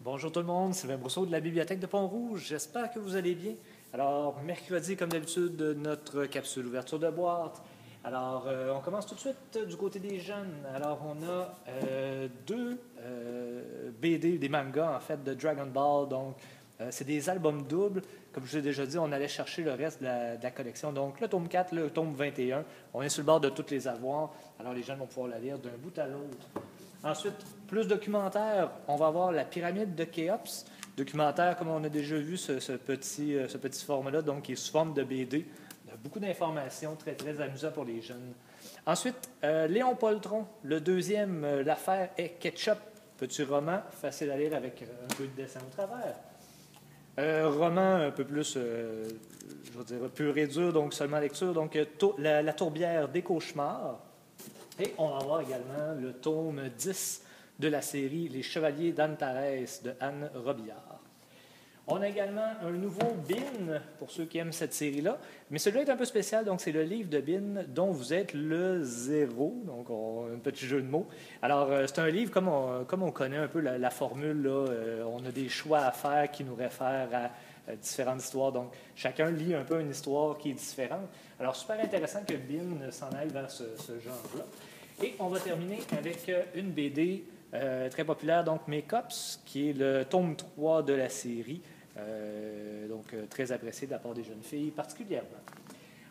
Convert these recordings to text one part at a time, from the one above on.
Bonjour tout le monde, Sylvain Brousseau de la Bibliothèque de Pont-Rouge. J'espère que vous allez bien. Alors, mercredi, comme d'habitude, notre capsule ouverture de boîte. Alors, on commence tout de suite du côté des jeunes. Alors, on a deux BD, des mangas en fait, de Dragon Ball. Donc, c'est des albums doubles. Comme je vous ai déjà dit, on allait chercher le reste de la collection. Donc, le tome 4, le tome 21. On est sur le bord de toutes les avoir. Alors, les jeunes vont pouvoir la lire d'un bout à l'autre. Ensuite, plus documentaire, on va avoir la pyramide de Khéops. Documentaire, comme on a déjà vu, ce petit format-là, donc qui est sous forme de BD. Beaucoup d'informations, très, très amusant pour les jeunes. Ensuite, Léon Poltron, le deuxième, l'affaire est Ketchup. Petit roman, facile à lire avec un peu de dessin au travers. Roman un peu plus, je veux dire, pur et dur, donc seulement lecture. Donc, la tourbière des cauchemars. Et on va avoir également le tome 10 de la série Les Chevaliers d'Antares de Anne Robillard. On a également un nouveau Bin, pour ceux qui aiment cette série-là. Mais celui-là est un peu spécial, donc c'est le livre de Bin dont vous êtes le zéro. Donc, un petit jeu de mots. Alors, c'est un livre, comme on connaît un peu la formule, là, on a des choix à faire qui nous réfèrent à différentes histoires. Donc, chacun lit un peu une histoire qui est différente. Alors, super intéressant que Bin s'en aille vers ce genre-là. Et on va terminer avec une BD très populaire, donc Make-Ups, qui est le tome 3 de la série, donc très apprécié de la part des jeunes filles particulièrement.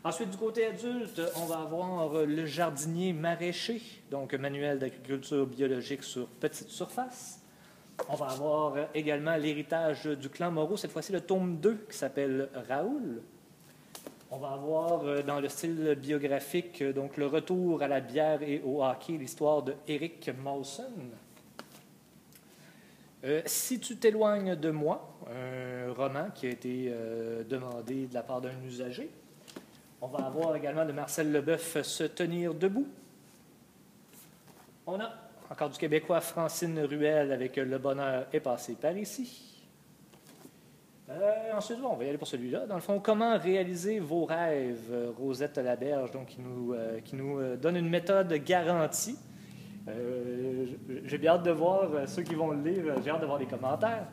Ensuite, du côté adulte, on va avoir Le jardinier maraîcher, donc manuel d'agriculture biologique sur petite surface. On va avoir également L'héritage du clan Moreau, cette fois-ci le tome 2 qui s'appelle Raoul. On va avoir dans le style biographique donc le retour à la bière et au hockey, l'histoire de Eric Mawson. Si tu t'éloignes de moi, un roman qui a été demandé de la part d'un usager. On va avoir également de Marcel Leboeuf Se tenir debout. On a encore du Québécois Francine Ruel avec Le bonheur est passé par ici. Ensuite, on va y aller pour celui-là. Dans le fond, comment réaliser vos rêves, Rosette Laberge, donc qui nous donne une méthode garantie. J'ai bien hâte de voir ceux qui vont le lire, j'ai hâte de voir les commentaires.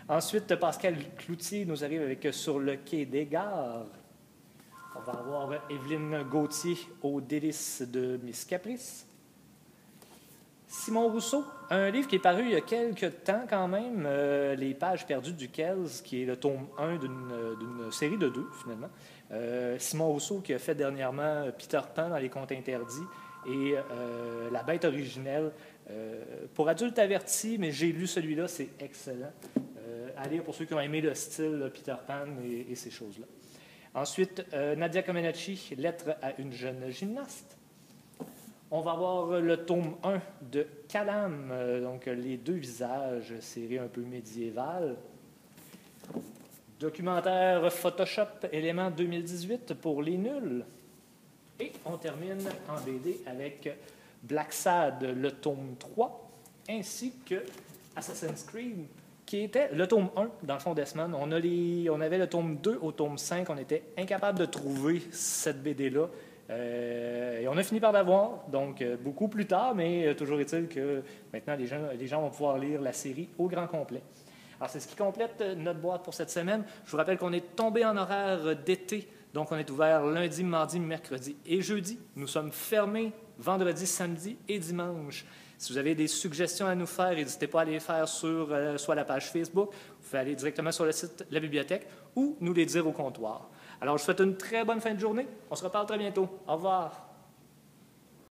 Ensuite, Pascal Cloutier nous arrive avec Sur le quai des gares. On va avoir Evelyne Gauthier aux délices de Miss Caprice. Simon Rousseau, un livre qui est paru il y a quelques temps quand même, Les pages perdues du Kells, qui est le tome 1 d'une série de 2, finalement. Simon Rousseau qui a fait dernièrement Peter Pan dans Les Contes interdits et La bête originelle. Pour adultes avertis, mais j'ai lu celui-là, c'est excellent. À lire pour ceux qui ont aimé le style Peter Pan et ces choses-là. Ensuite, Nadia Comaneci, Lettre à une jeune gymnaste. On va avoir le tome 1 de Calam, donc Les deux visages, série un peu médiévale. Documentaire Photoshop, élément 2018 pour les nuls. Et on termine en BD avec Black Sad, le tome 3, ainsi que Assassin's Creed, qui était le tome 1 dans le fond Desmond. On avait le tome 2 au tome 5, on était incapable de trouver cette BD-là. Et on a fini par l'avoir, donc beaucoup plus tard, mais toujours est-il que maintenant les gens vont pouvoir lire la série au grand complet. Alors c'est ce qui complète notre boîte pour cette semaine. Je vous rappelle qu'on est tombé en horaire d'été, donc on est ouvert lundi, mardi, mercredi et jeudi. Nous sommes fermés vendredi, samedi et dimanche. Si vous avez des suggestions à nous faire, n'hésitez pas à les faire sur soit la page Facebook, vous pouvez aller directement sur le site de la bibliothèque ou nous les dire au comptoir. Alors, je vous souhaite une très bonne fin de journée. On se reparle très bientôt. Au revoir.